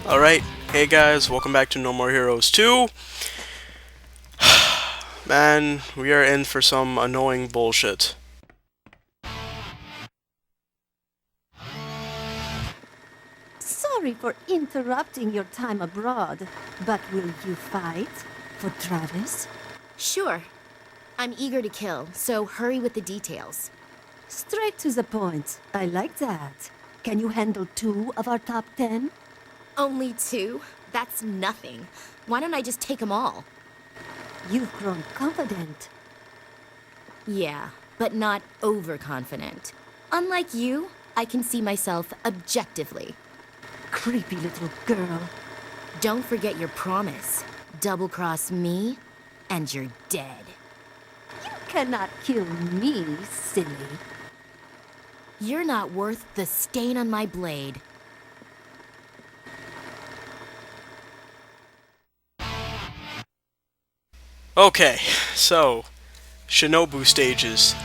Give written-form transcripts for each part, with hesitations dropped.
Alright, hey guys, welcome back to No More Heroes 2. Man, we are in for some annoying bullshit. Sorry for interrupting your time abroad, but will you fight for Travis? Sure. I'm eager to kill, so hurry with the details. Straight to the point. I like that. Can you handle 2 of our top 10? Only 2? That's nothing. Why don't I just take them all? You've grown confident. Yeah, but not overconfident. Unlike you, I can see myself objectively. Creepy little girl. Don't forget your promise. Double-cross me, and you're dead. You cannot kill me, silly. You're not worth the stain on my blade. Okay, so, Shinobu stages.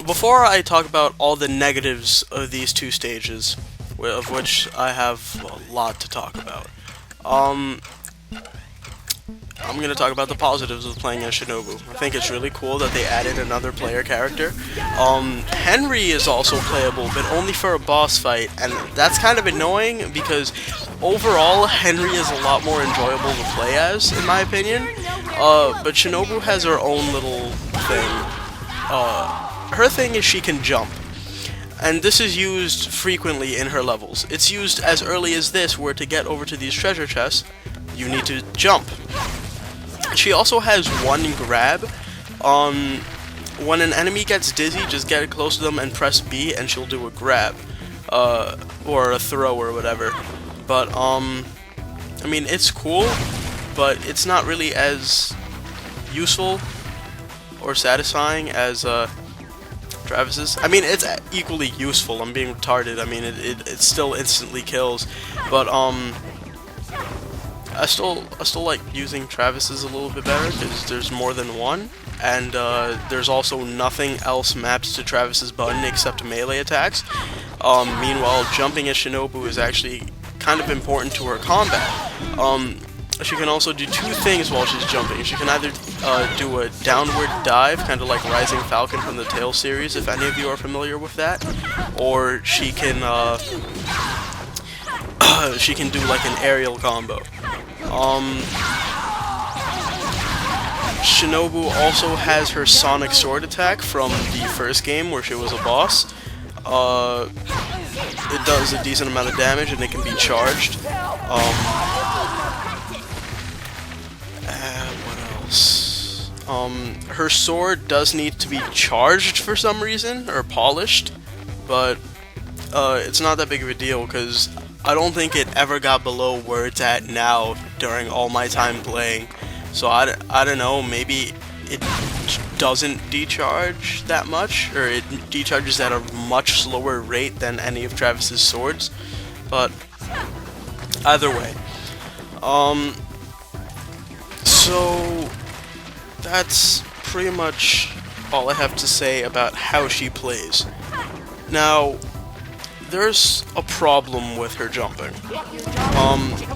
Before I talk about all the negatives of these 2 stages, of which I have a lot to talk about, I'm gonna talk about the positives of playing as Shinobu. I think it's really cool that they added another player character. Henry is also playable, but only for a boss fight, and that's kind of annoying because overall, Henry is a lot more enjoyable to play as, in my opinion. But Shinobu has her own little thing. Her thing is she can jump. And this is used frequently in her levels. It's used as early as this, where to get over to these treasure chests, you need to jump. She also has one grab. When an enemy gets dizzy, just get close to them and press B and she'll do a grab. Or a throw or whatever. But, I mean, it's cool, but it's not really as useful or satisfying as, Travis's. I mean, it's equally useful. I'm being retarded. I mean, it still instantly kills. But, I still like using Travis's a little bit better, because there's more than one. And, there's also nothing else mapped to Travis's button except melee attacks. Meanwhile, jumping as Shinobu is actually kind of important to her combat. She can also do 2 things while she's jumping. She can either do a downward dive, kind of like Rising Falcon from the Tail series, if any of you are familiar with that, or she can do like an aerial combo. Shinobu also has her Sonic Sword attack from the first game where she was a boss. It does a decent amount of damage and it can be charged. What else? Her sword does need to be charged for some reason, or polished, but it's not that big of a deal because I don't think it ever got below where it's at now during all my time playing. So I don't know, maybe it doesn't decharge that much, or it decharges at a much slower rate than any of Travis's swords, but either way. So that's pretty much all I have to say about how she plays. Now, there's a problem with her jumping.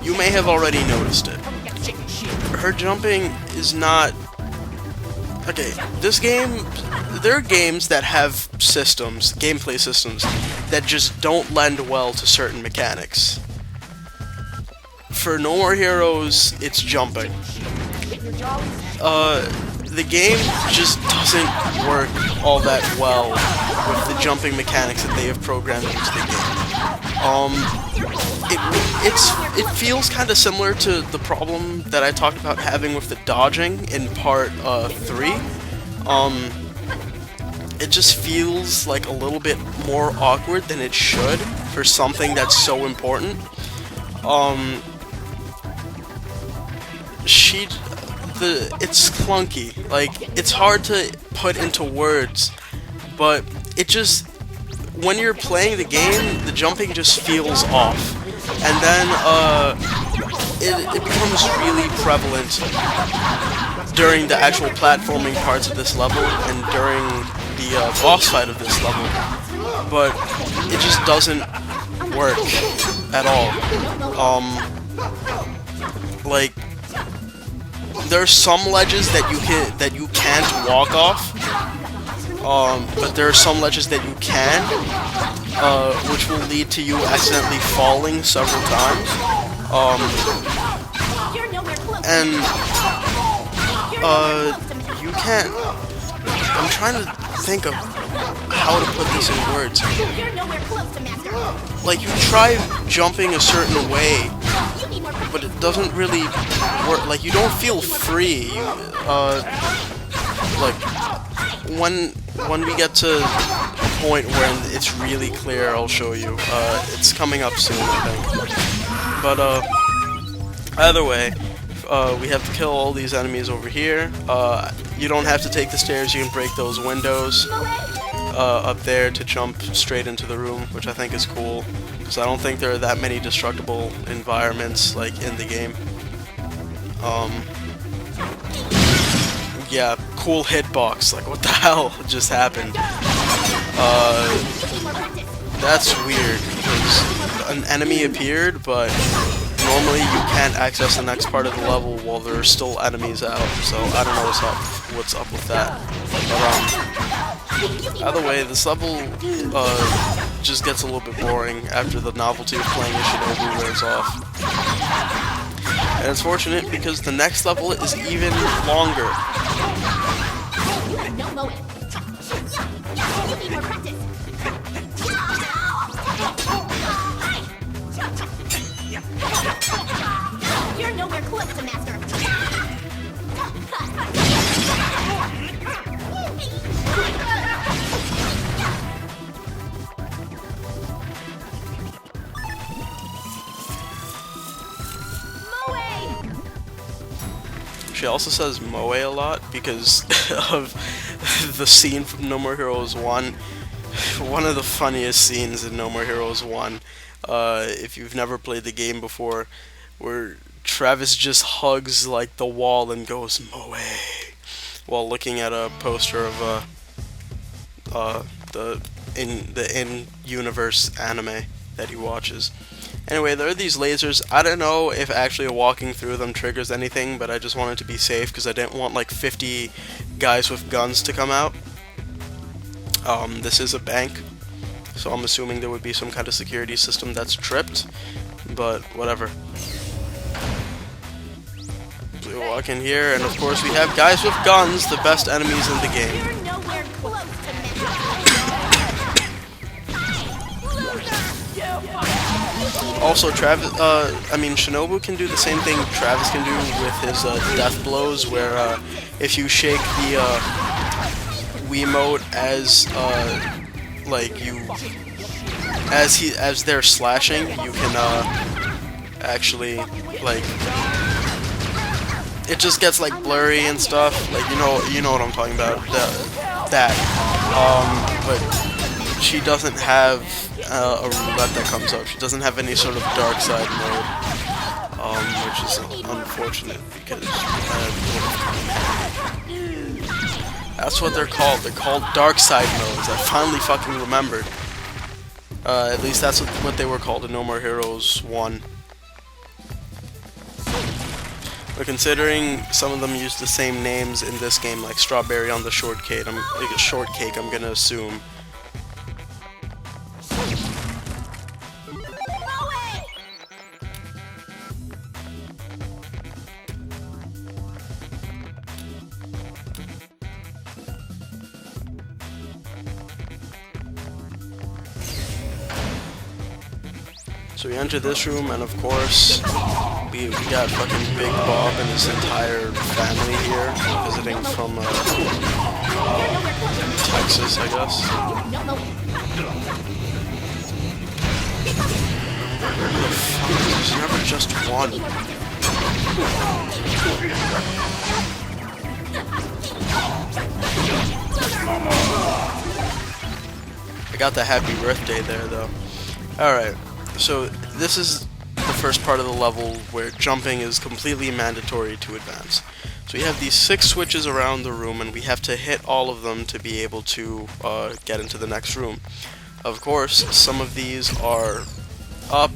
You may have already noticed it. Her jumping is not... Okay, this game... There are games that have systems, gameplay systems, that just don't lend well to certain mechanics. For No More Heroes, it's jumping. The game just doesn't work all that well with the jumping mechanics that they have programmed into the game. It feels kind of similar to the problem that I talked about having with the dodging in part 3. It just feels like a little bit more awkward than it should for something that's so important. It's clunky. Like, it's hard to put into words, but it just, when you're playing the game, the jumping just feels off. And then, it becomes really prevalent during the actual platforming parts of this level and during the boss fight of this level. But it just doesn't work. at all. Like, there's some ledges that you can't walk off. But there are some ledges that you can, which will lead to you accidentally falling several times. And you can't. I'm trying to think of how to put this in words. Like, you try jumping a certain way, but it doesn't really work. Like, you don't feel free. Like, when we get to a point where it's really clear, I'll show you. It's coming up soon, I think. But either way, we have to kill all these enemies over here. You don't have to take the stairs. You can break those windows up there to jump straight into the room, which I think is cool, because I don't think there are that many destructible environments like in the game. Yeah, cool hitbox. Like, what the hell just happened? That's weird, because an enemy appeared, but normally you can't access the next part of the level while there are still enemies out, so I don't know what's up with that. But, either way, this level just gets a little bit boring after the novelty of playing a Shinobu wears off. And it's fortunate because the next level is even longer. You're nowhere close to master. She also says Moe a lot because of the scene from No More Heroes 1. One of the funniest scenes in No More Heroes 1, if you've never played the game before, where Travis just hugs like the wall and goes Moe while looking at a poster of the in-universe anime that he watches. Anyway, there are these lasers. I don't know if actually walking through them triggers anything, but I just wanted to be safe because I didn't want like 50 guys with guns to come out. This is a bank, so I'm assuming there would be some kind of security system that's tripped, but whatever. So we walk in here, and of course we have guys with guns, the best enemies in the game. Also, Shinobu can do the same thing Travis can do with his death blows, where if you shake the Wiimote as they're slashing, you can actually, like, it just gets like blurry and stuff. Like, you know what I'm talking about. But she doesn't have a roulette that comes up. She doesn't have any sort of dark side mode, which is unfortunate because that's what they're called. They're called dark side modes. I finally fucking remembered. At least that's what they were called in No More Heroes 1. But considering some of them use the same names in this game, like Strawberry on the Shortcake, I'm gonna assume. So we enter this room, and of course, we got fucking Big Bob and his entire family here, visiting from Texas, I guess. There's never just one. I got the happy birthday there, though. Alright. So this is the first part of the level where jumping is completely mandatory to advance. So we have these 6 switches around the room, and we have to hit all of them to be able to get into the next room. Of course, some of these are up,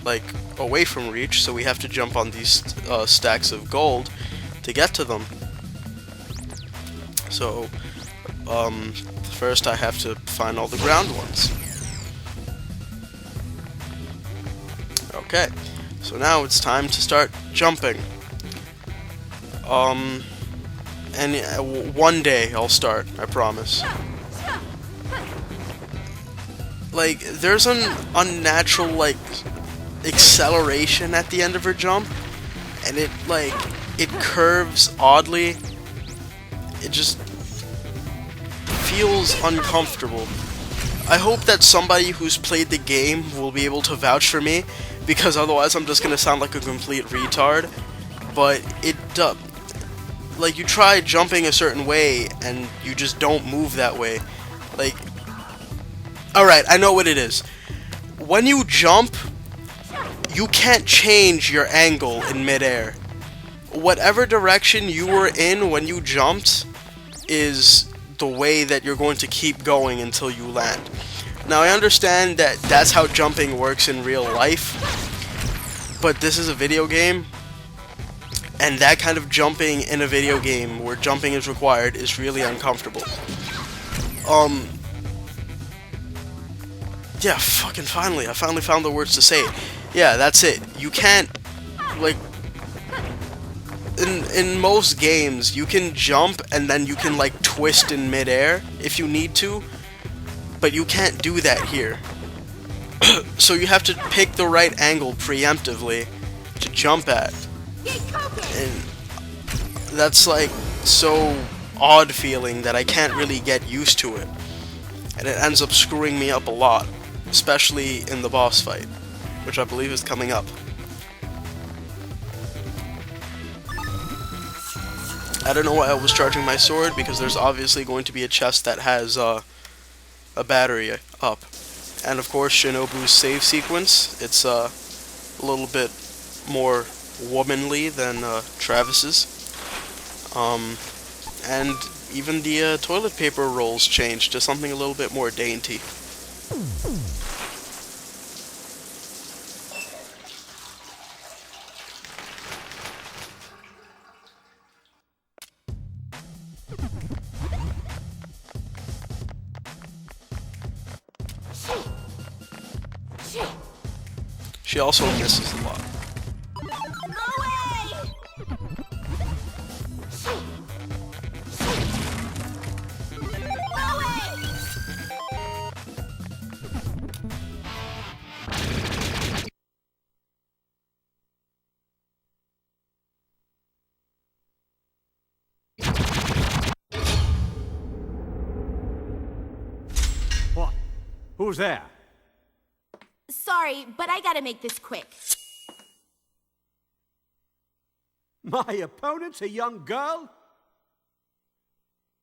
like away from reach, so we have to jump on these stacks of gold to get to them. So first I have to find all the ground ones. Okay, so now it's time to start jumping. And one day I'll start, I promise. Like, there's an unnatural, like, acceleration at the end of her jump, and it, like, it curves oddly. It just feels uncomfortable. I hope that somebody who's played the game will be able to vouch for me, because otherwise I'm just gonna sound like a complete retard. But it does. Like, you try jumping a certain way, and you just don't move that way. Like, alright, I know what it is. When you jump, you can't change your angle in midair. Whatever direction you were in when you jumped is the way that you're going to keep going until you land. Now, I understand that that's how jumping works in real life, but this is a video game, and that kind of jumping in a video game where jumping is required is really uncomfortable. Yeah, fucking finally. I finally found the words to say it. Yeah, that's it. You can't, like, in most games, you can jump and then you can, like, twist in midair if you need to, but you can't do that here. So you have to pick the right angle preemptively to jump at. And that's, like, so odd feeling that I can't really get used to it. And it ends up screwing me up a lot, especially in the boss fight, which I believe is coming up. I don't know why I was charging my sword, because there's obviously going to be a chest that has a battery up. And of course, Shinobu's save sequence, it's a little bit more womanly than Travis's. And even the toilet paper rolls changed to something a little bit more dainty. She also misses a lot. What? Who's there? Sorry, but I gotta make this quick. My opponent's a young girl?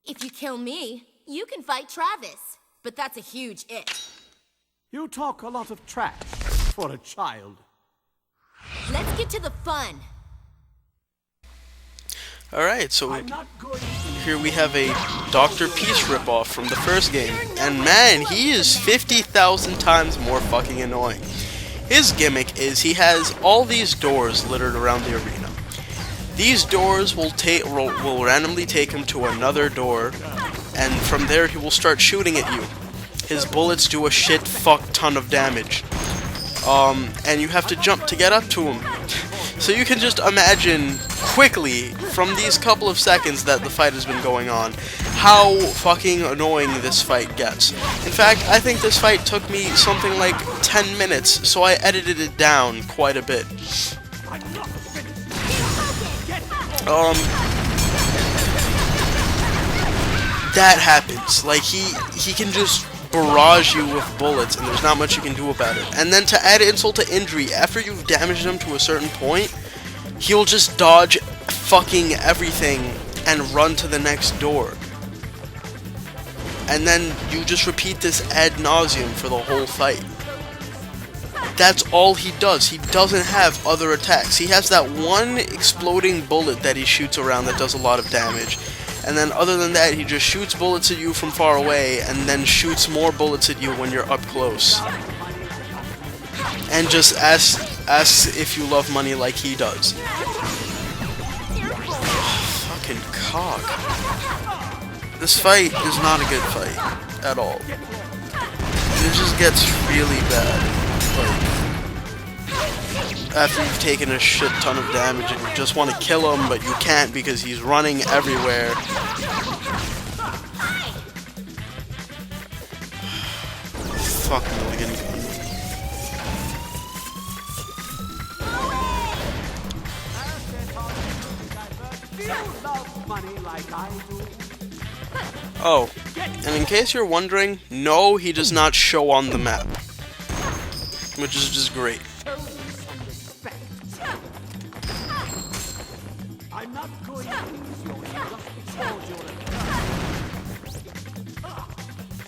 If you kill me, you can fight Travis. But that's a huge if. You talk a lot of trash for a child. Let's get to the fun. Alright, so I'm not going to... here we have a Dr. Peace ripoff from the first game. And man, he is 50,000 times more fucking annoying. His gimmick is he has all these doors littered around the arena. These doors will randomly take him to another door, and from there he will start shooting at you. His bullets do a shit fuck ton of damage. And you have to jump to get up to him. So you can just imagine quickly, from these couple of seconds that the fight has been going on, how fucking annoying this fight gets. In fact, I think this fight took me something like 10 minutes, so I edited it down quite a bit. That happens. Like, he can just barrage you with bullets, and there's not much you can do about it. And then to add insult to injury, after you've damaged him to a certain point, he'll just dodge fucking everything and run to the next door. And then you just repeat this ad nauseum for the whole fight. That's all he does. He doesn't have other attacks. He has that one exploding bullet that he shoots around that does a lot of damage. And then other than that, he just shoots bullets at you from far away, and then shoots more bullets at you when you're up close. and just asks if you love money like he does. Fucking cock. This fight is not a good fight at all. It just gets really bad. Like, after you've taken a shit ton of damage and you just want to kill him, but you can't because he's running everywhere. Fuck Milligan gun. Oh, and in case you're wondering, no, he does not show on the map. Which is just great. I'm not going to use your just because you're a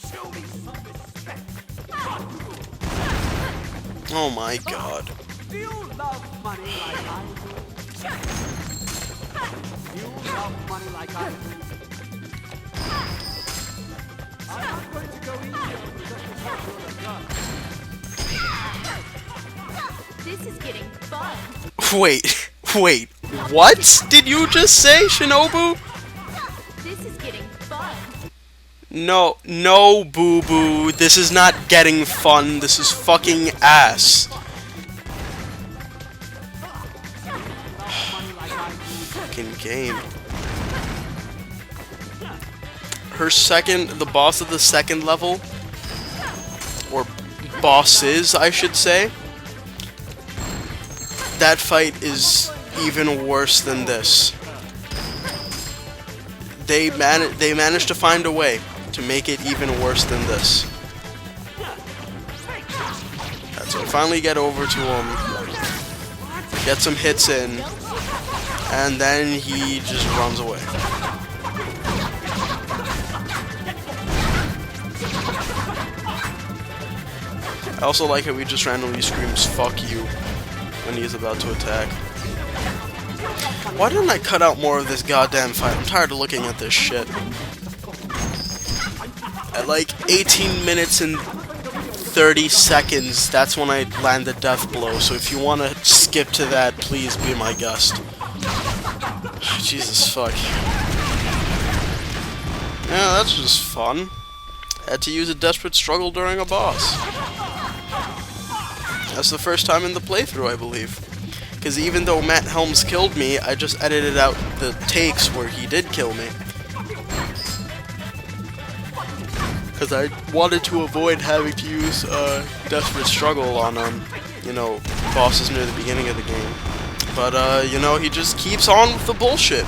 show me some respect. Oh my god. Do you love money like I do? Do you love money like I do? I'm not going to go easier just because you're a gun. This is getting fun. Wait, what did you just say, Shinobu? This is getting fun. No, boo-boo, this is not getting fun, this is fucking ass. Fucking game. The boss of the second level, or bosses, I should say, that fight is even worse than this. They managed to find a way to make it even worse than this. So I finally get over to him, get some hits in, and then he just runs away. I also like how he just randomly screams "fuck you" when he's about to attack. Why didn't I cut out more of this goddamn fight? I'm tired of looking at this shit. At like 18 minutes and 30 seconds, that's when I land the death blow, so if you want to skip to that, please be my guest. Jesus fuck. Yeah, that's just fun. Had to use a desperate struggle during a boss. That's the first time in the playthrough, I believe. Because even though Matt Helms killed me, I just edited out the takes where he did kill me. Because I wanted to avoid having to use desperate struggle on, you know, bosses near the beginning of the game. But, you know, he just keeps on with the bullshit.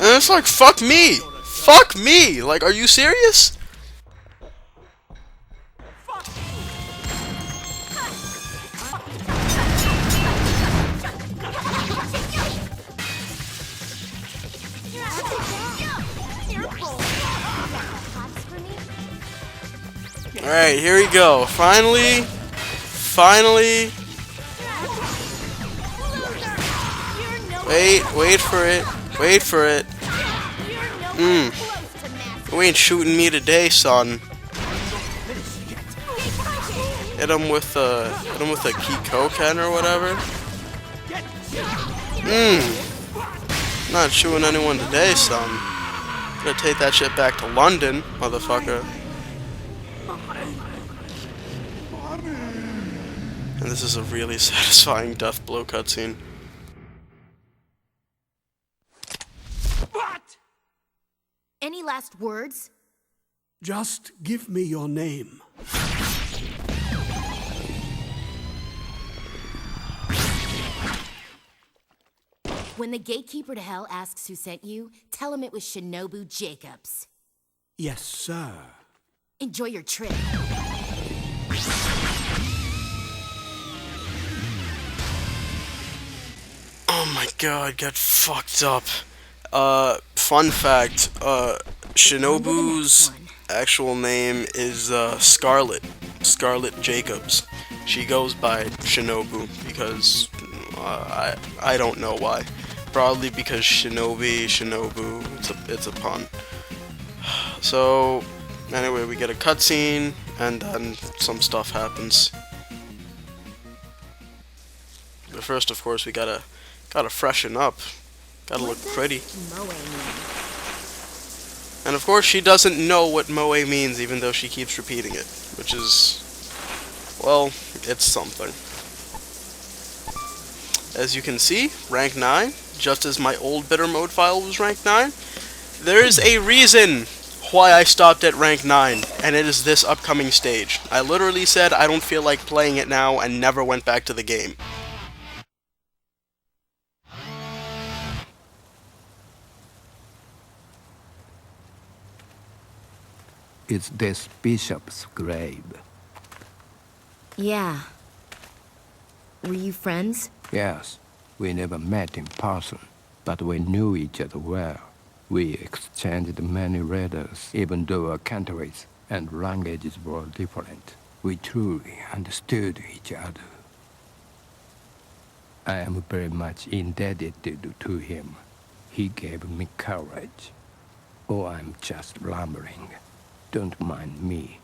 And it's like, fuck me! Fuck me! Like, are you serious? Alright, here we go. Finally. Wait for it. Wait for it. You ain't shooting me today, son. Hit him with a Kikoken or whatever. Not shooting anyone today, son. Gonna take that shit back to London, motherfucker. And this is a really satisfying death blow cutscene. Any last words? Just give me your name. When the gatekeeper to hell asks who sent you, tell him it was Shinobu Jacobs. Yes, sir. Enjoy your trip. Oh my god, got fucked up. Fun fact, Shinobu's actual name is, Scarlet Jacobs. She goes by Shinobu because, I don't know why. broadly because Shinobu, it's a pun. So, anyway, we get a cutscene, and then some stuff happens. But first, of course, we gotta freshen up. Gotta look pretty. Moe mean? And of course, she doesn't know what moe means, even though she keeps repeating it, which is, well, it's something. As you can see, rank 9, just as my old bitter mode file was rank 9. There's a reason why I stopped at rank 9, and it is this upcoming stage. I literally said I don't feel like playing it now and never went back to the game. It's this bishop's grave. Yeah. Were you friends? Yes, we never met in person, but we knew each other well. We exchanged many letters, even though our countries and languages were different. We truly understood each other. I am very much indebted to him. He gave me courage. Oh, I'm just rambling. Don't mind me.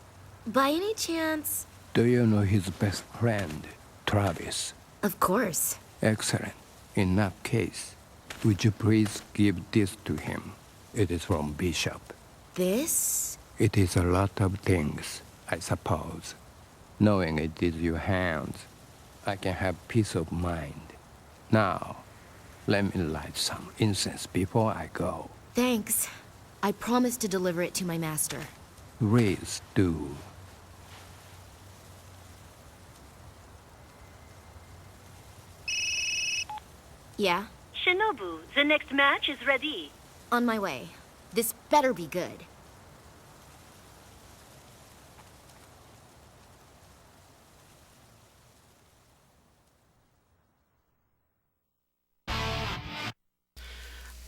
By any chance? Do you know his best friend, Travis? Of course. Excellent. In that case, would you please give this to him? It is from Bishop. This? It is a lot of things, I suppose. Knowing it is your hands, I can have peace of mind. Now, let me light some incense before I go. Thanks. I promise to deliver it to my master. Please do. Yeah? Shinobu, the next match is ready. On my way. This better be good.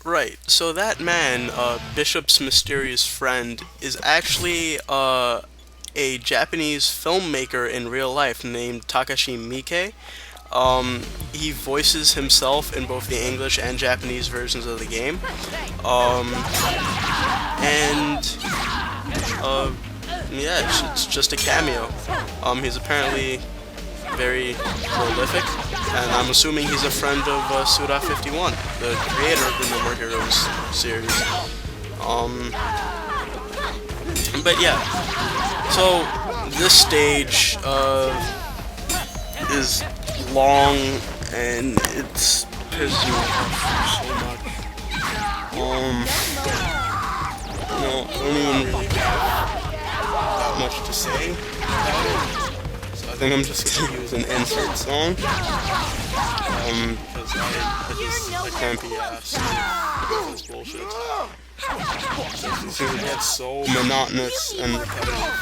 Right, so that man, Bishop's mysterious friend, is actually a Japanese filmmaker in real life named Takashi Miike. He voices himself in both the English and Japanese versions of the game. Yeah, it's just a cameo. He's apparently very prolific, and I'm assuming he's a friend of Sura 51, the creator of the No More Heroes series. But yeah, so this stage is long, and it's pissed me off so much. I don't even really have that much to say about it. So I think I'm just gonna use an insert song. Because I can't be asked with this bullshit. It's gonna get so monotonous and repetitive.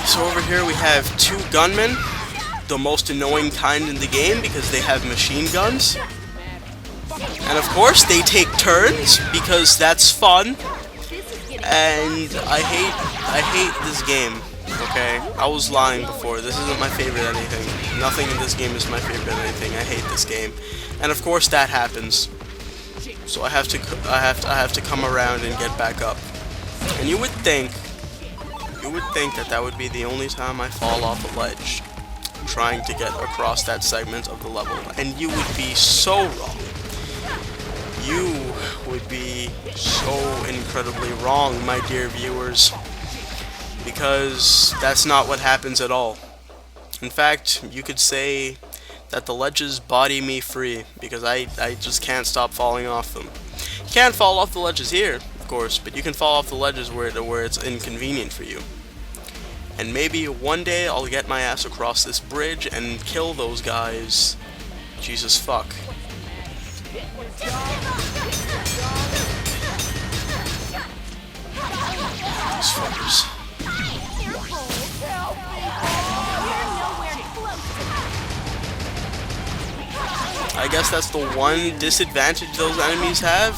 So over here we have 2 gunmen, the most annoying kind in the game because they have machine guns. And of course they take turns because that's fun. And I hate this game. Okay, I was lying before. This isn't my favorite anything. Nothing in this game is my favorite anything. I hate this game. And of course that happens. So I have to come around and get back up. And you would think that would be the only time I fall off a ledge trying to get across that segment of the level. And you would be so wrong. You would be so incredibly wrong, my dear viewers. Because that's not what happens at all. In fact, you could say that the ledges body me free because I just can't stop falling off them. You can't fall off the ledges here, of course, but you can fall off the ledges where it's inconvenient for you. And maybe one day I'll get my ass across this bridge and kill those guys. Jesus fuck. These fuckers. I guess that's the one disadvantage those enemies have.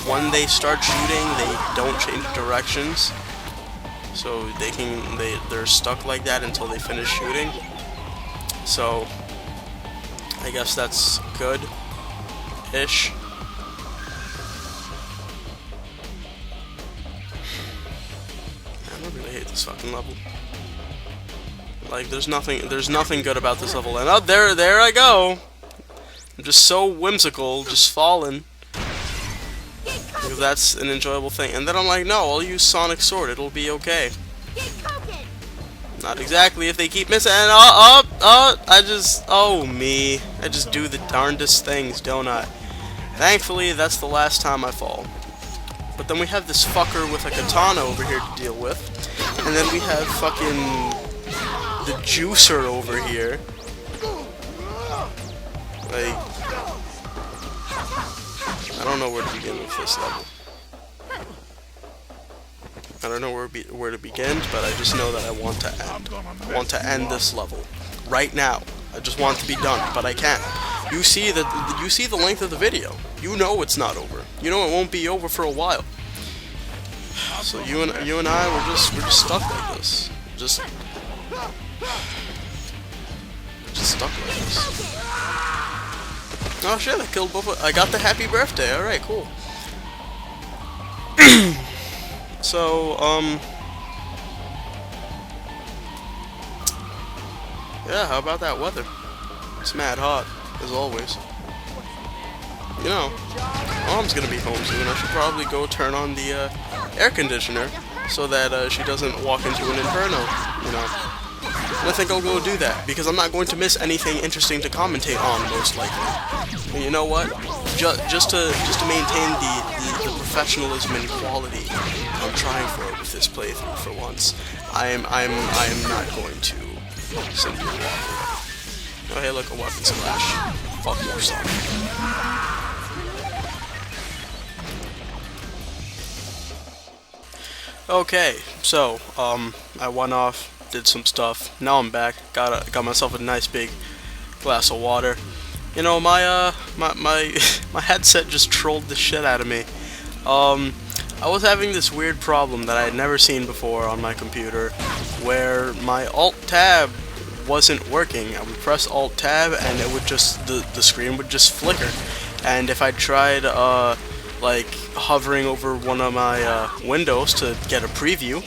When they start shooting, they don't change directions, so they're stuck like that until they finish shooting. So I guess that's good-ish. Man, I really hate this fucking level. Like, there's nothing good about this level. And oh, there I go. I'm just so whimsical, just falling. Because that's an enjoyable thing. And then I'm like, no, I'll use Sonic Sword, it'll be okay. Not exactly if they keep missing. And I just do the darndest things, don't I? Thankfully, that's the last time I fall. But then we have this fucker with a katana over here to deal with. And then we have fucking the juicer over here. Like, I don't know where to begin with this level. I don't know where to begin, but I just know that I want to end. I want to end this level right now. I just want it to be done, but I can't. You see the length of the video. You know it's not over. You know it won't be over for a while. So you and I we're just stuck like this. Just stuck like this. Oh shit, I killed both. I got the happy birthday. Alright, cool. So, yeah, how about that weather? It's mad hot, as always. You know, Mom's gonna be home soon. I should probably go turn on the air conditioner so that she doesn't walk into an inferno, you know. And I think I'll go do that, because I'm not going to miss anything interesting to commentate on, most likely. And you know what? Just to maintain the professionalism and quality I'm trying for with this playthrough for once, I am not going to simply walk away. Oh hey, look, a weapon splash. Fuck yourself. Okay, so I went off, did some stuff. Now I'm back. Got myself a nice big glass of water. You know, my headset just trolled the shit out of me. I was having this weird problem that I had never seen before on my computer, where my Alt-Tab wasn't working. I would press Alt-Tab and it would just the screen would just flicker. And if I tried like hovering over one of my windows to get a preview,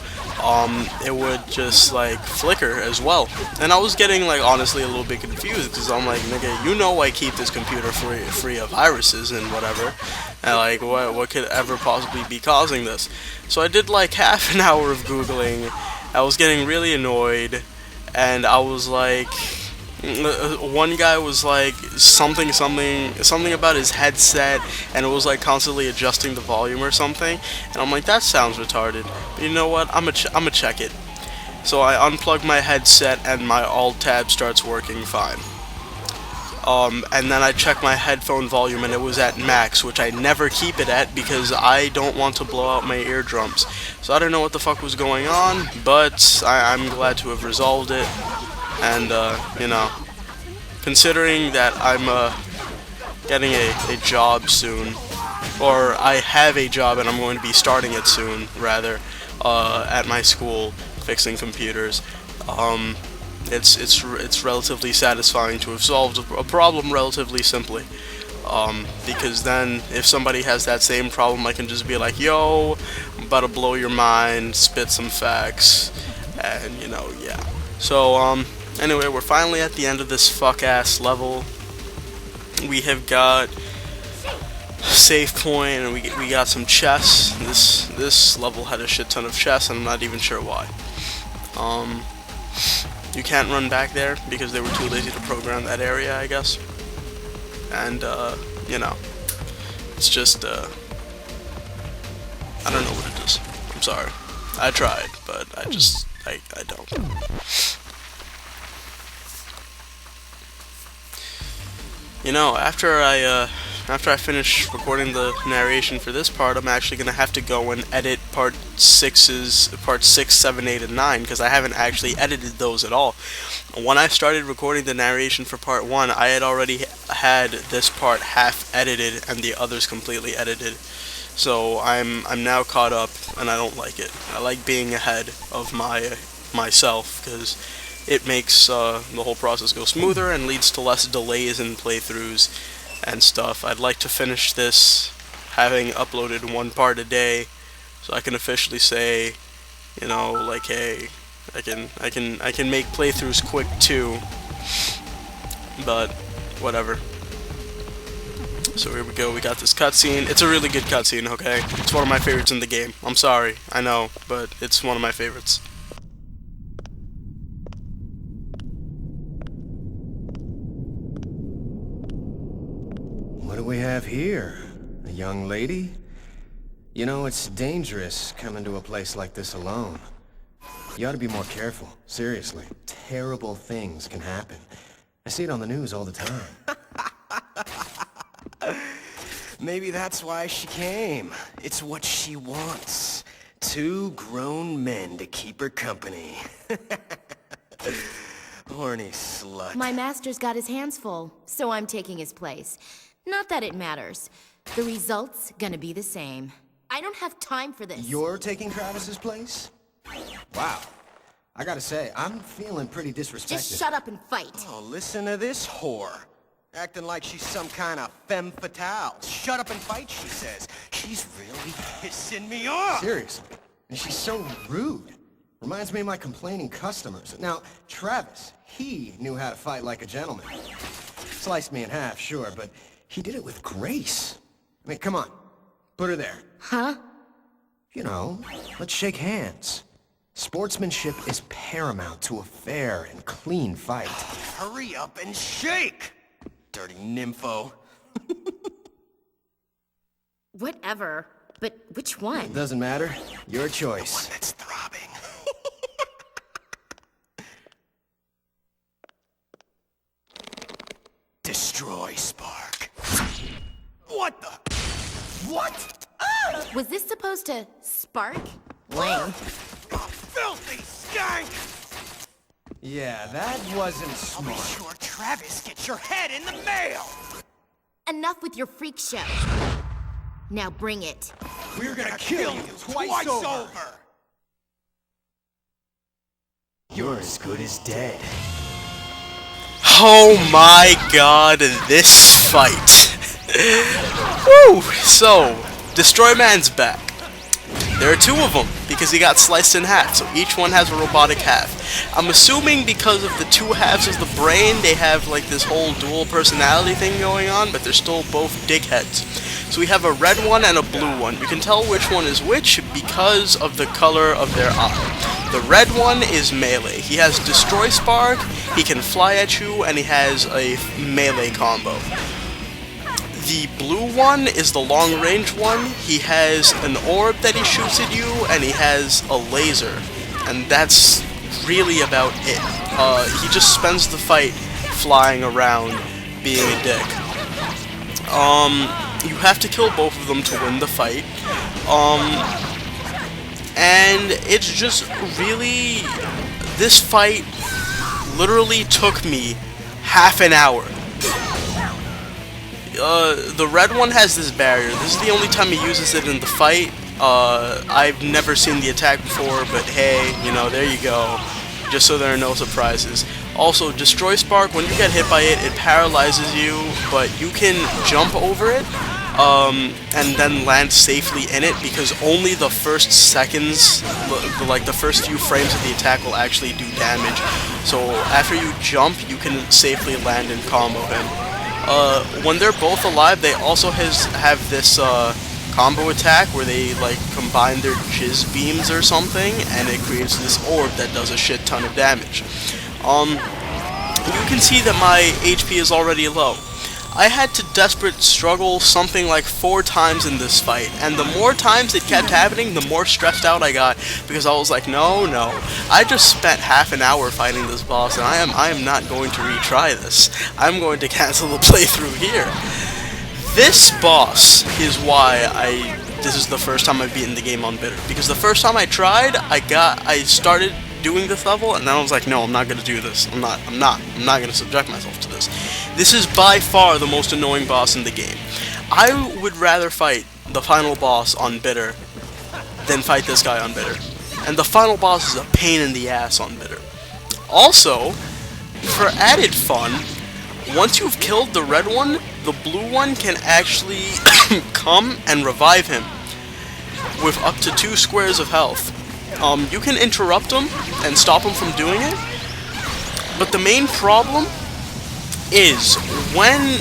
it would just like flicker as well. And I was getting like honestly a little bit confused, because I'm like, nigga, you know I keep this computer free of viruses and whatever, and like what could ever possibly be causing this? So I did like half an hour of Googling. I was getting really annoyed, and I was like, one guy was like something about his headset, and it was like constantly adjusting the volume or something, and I'm like, that sounds retarded. But you know what? I'm gonna check it. So I unplug my headset and my Alt-Tab starts working fine. and then I checked my headphone volume and it was at max, which I never keep it at because I don't want to blow out my eardrums. So I don't know what the fuck was going on, but I'm glad to have resolved it. And, you know, considering that I'm getting a job soon, or I have a job and I'm going to be starting it soon, rather, at my school, fixing computers, it's relatively satisfying to have solved a problem relatively simply. Because then, if somebody has that same problem, I can just be like, yo, I'm about to blow your mind, spit some facts, and, you know, yeah. So, anyway, we're finally at the end of this fuck-ass level. We have got save point, and we got some chests. This level had a shit ton of chests, and I'm not even sure why. You can't run back there because they were too lazy to program that area, I guess. And you know, it's just I don't know what it is. I'm sorry. I tried, but I don't. You know, after I finish recording the narration for this part, I'm actually gonna have to go and edit part 6, 7, 8, and 9, because I haven't actually edited those at all. When I started recording the narration for part 1, I had already had this part half edited and the others completely edited. So I'm now caught up, and I don't like it. I like being ahead of myself, because it makes the whole process go smoother and leads to less delays in playthroughs and stuff. I'd like to finish this having uploaded one part a day, so I can officially say, you know, like, hey, I can make playthroughs quick too. But whatever. So here we go. We got this cutscene. It's a really good cutscene. Okay, it's one of my favorites in the game. I'm sorry, I know, but it's one of my favorites. What do we have here? A young lady? You know, it's dangerous coming to a place like this alone. You ought to be more careful. Seriously. Terrible things can happen. I see it on the news all the time. Maybe that's why she came. It's what she wants. 2 grown men to keep her company. Horny slut. My master's got his hands full, so I'm taking his place. Not that it matters. The result's gonna be the same. I don't have time for this. You're taking Travis's place? Wow. I gotta say, I'm feeling pretty disrespected. Just shut up and fight. Oh, listen to this whore. Acting like she's some kind of femme fatale. Shut up and fight, she says. She's really pissing me off. Seriously. And she's so rude. Reminds me of my complaining customers. Now, Travis, he knew how to fight like a gentleman. Sliced me in half, sure, but he did it with grace. I mean, come on. Put her there. Huh? You know, let's shake hands. Sportsmanship is paramount to a fair and clean fight. Hurry up and shake! Dirty nympho. Whatever. But which one? Doesn't matter. Your choice. One that's throbbing. Destroy Spark. What the? What? Ah! Was this supposed to spark? Lame. Filthy skank! Yeah, that wasn't smart. I'll be sure Travis gets your head in the mail! Enough with your freak show. Now bring it. We're gonna kill you twice over! You're as good as dead. Oh my god, this fight. Woo! So, Destroy Man's back. There are 2 of them, because he got sliced in half, so each one has a robotic half. I'm assuming because of the 2 halves of the brain, they have like this whole dual personality thing going on, but they're still both dickheads. So we have a red one and a blue one. You can tell which one is which because of the color of their eye. The red one is melee. He has Destroy Spark, he can fly at you, and he has a melee combo. The blue one is the long range one. He has an orb that he shoots at you, and he has a laser. And that's really about it. He just spends the fight flying around being a dick. You have to kill both of them to win the fight. And it's just really... This fight literally took me half an hour. The red one has this barrier. This is the only time he uses it in the fight. I've never seen the attack before, but hey, you know, there you go. Just so there are no surprises. Also, Destroy Spark, when you get hit by it, it paralyzes you, but you can jump over it, and then land safely in it, because only the first seconds, like the first few frames of the attack will actually do damage. So after you jump, you can safely land and combo him. When they're both alive, they also have this combo attack where they like combine their jizz beams or something, and it creates this orb that does a shit ton of damage. You can see that my HP is already low. I had to desperate struggle something like 4 times in this fight, and the more times it kept happening, the more stressed out I got, because I was like, no, I just spent half an hour fighting this boss, and I am not going to retry this. I'm going to cancel the playthrough here. This boss is why this is the first time I've beaten the game on bitter, because the first time I tried, I started doing this level, and then I was like, no, I'm not gonna do this. I'm not gonna subject myself to this. This is by far the most annoying boss in the game. I would rather fight the final boss on bitter than fight this guy on bitter. And the final boss is a pain in the ass on bitter. Also, for added fun, once you've killed the red one, the blue one can actually come and revive him with up to 2 squares of health. You can interrupt him and stop him from doing it, but the main problem is when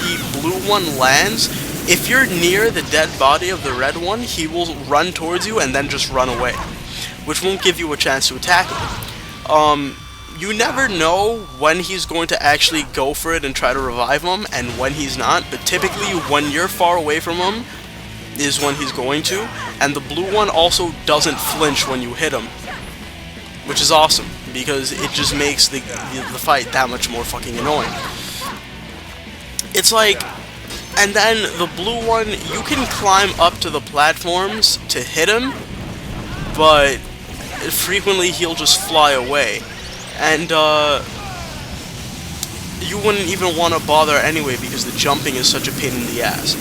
the blue one lands, if you're near the dead body of the red one, he will run towards you and then just run away, which won't give you a chance to attack him. You never know when he's going to actually go for it and try to revive him, and when he's not, but typically when you're far away from him is when he's going to, and the blue one also doesn't flinch when you hit him, which is awesome, because it just makes the fight that much more fucking annoying. It's like, and then the blue one, you can climb up to the platforms to hit him, but frequently he'll just fly away, and you wouldn't even want to bother anyway because the jumping is such a pain in the ass.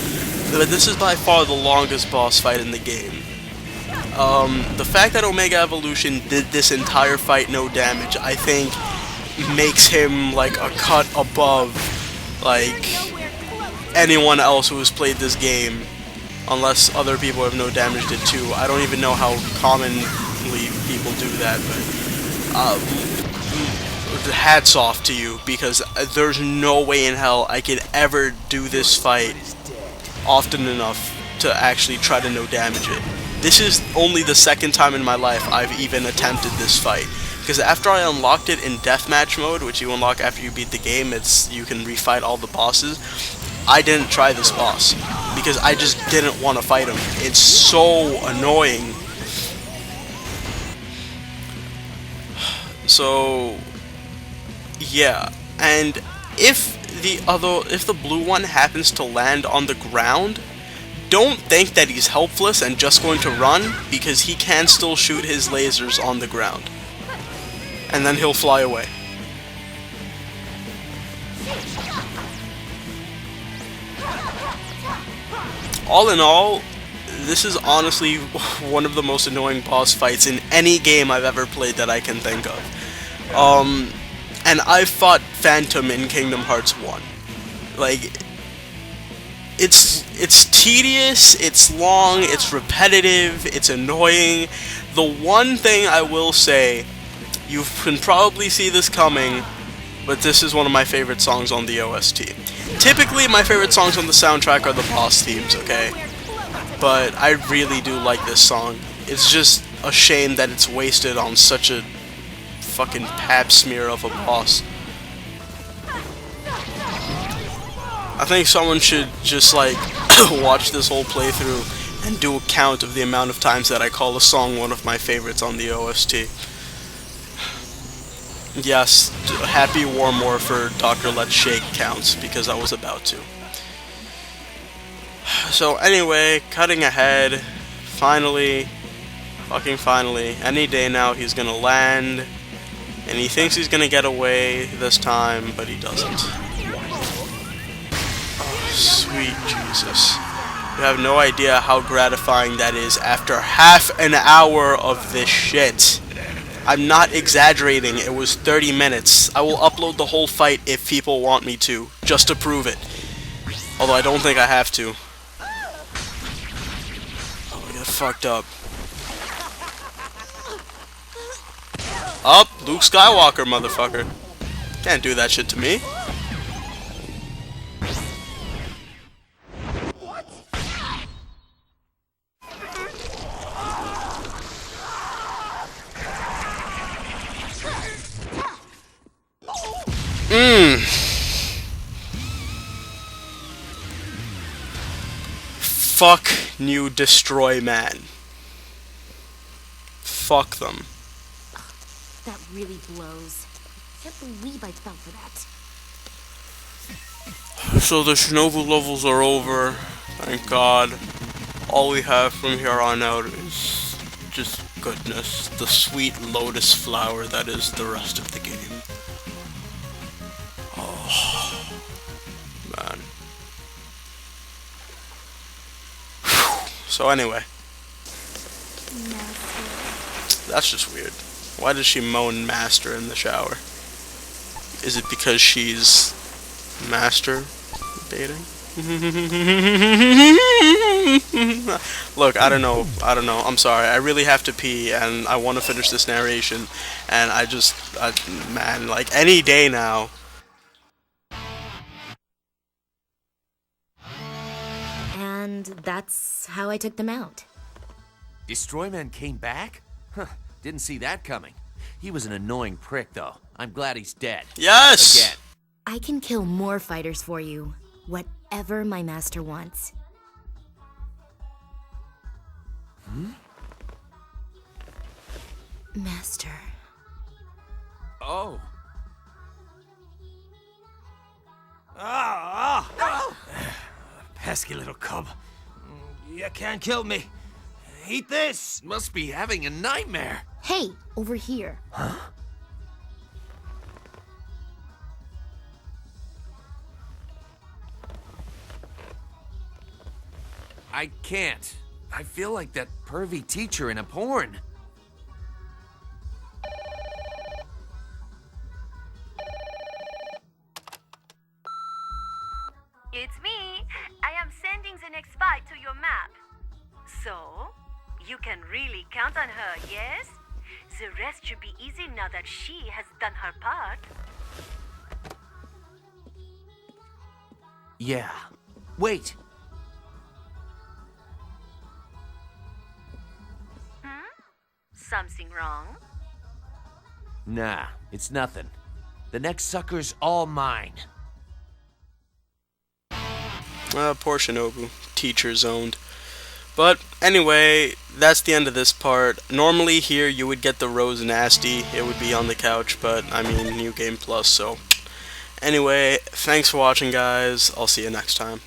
But this is by far the longest boss fight in the game. The fact that Omega Evolution did this entire fight no damage, I think, makes him like a cut above like anyone else who has played this game, unless other people have no damage did too. I don't even know how commonly people do that, but hats off to you, because there's no way in hell I could ever do this fight often enough to actually try to no damage it. This is only the second time in my life I've even attempted this fight, because after I unlocked it in deathmatch mode, which you unlock after you beat the game, you can refight all the bosses. I didn't try this boss because I just didn't want to fight him. It's so annoying. So yeah, and if the blue one happens to land on the ground, don't think that he's helpless and just going to run, because he can still shoot his lasers on the ground, and then he'll fly away. All in all, this is honestly one of the most annoying boss fights in any game I've ever played that I can think of. And I've fought Phantom in Kingdom Hearts 1. Like, it's tedious, it's long, it's repetitive, it's annoying. The one thing I will say, you can probably see this coming, but this is one of my favorite songs on the OST. Typically, my favorite songs on the soundtrack are the boss themes, okay? But I really do like this song. It's just a shame that it's wasted on such a fucking pap smear of a boss. I think someone should just like watch this whole playthrough and do a count of the amount of times that I call a song one of my favorites on the OST. Yes, happy War More for Dr. Let's Shake counts, because I was about to. So anyway, cutting ahead, finally, fucking finally, any day now he's gonna land, and he thinks he's gonna get away this time, but he doesn't. Oh, sweet Jesus. You have no idea how gratifying that is after half an hour of this shit. I'm not exaggerating, it was 30 minutes. I will upload the whole fight if people want me to, just to prove it. Although I don't think I have to. Oh, I got fucked up. Up, Luke Skywalker, motherfucker. Can't do that shit to me. Fuck New Destroy Man. Fuck them. That really blows. Can't believe I fell for that. So the Shinobu levels are over. Thank God. All we have from here on out is just goodness. The sweet lotus flower that is the rest of the game. Oh, man. So anyway. That's just weird. Why does she moan master in the shower? Is it because she's masturbating? Look, I don't know. I'm sorry. I really have to pee, and I want to finish this narration. And man, like any day now. And that's how I took them out. Destroyman came back? Huh, didn't see that coming. He was an annoying prick, though. I'm glad he's dead. Yes! Again. I can kill more fighters for you. Whatever my master wants. Master. Oh. Pesky little cub. You can't kill me. Eat this! Must be having a nightmare. Hey, over here. I can't. I feel like that pervy teacher in a porn. It's me. I am sending the next fight to your map. So, you can really count on her, yes? The rest should be easy now that she has done her part. Yeah. Wait. Something wrong? Nah, it's nothing. The next sucker's all mine. Poor Shinobu. Teacher zoned. But anyway, that's the end of this part. Normally here you would get the Rose Nasty. It would be on the couch, but I mean, New Game Plus, so. Anyway, thanks for watching, guys. I'll see you next time.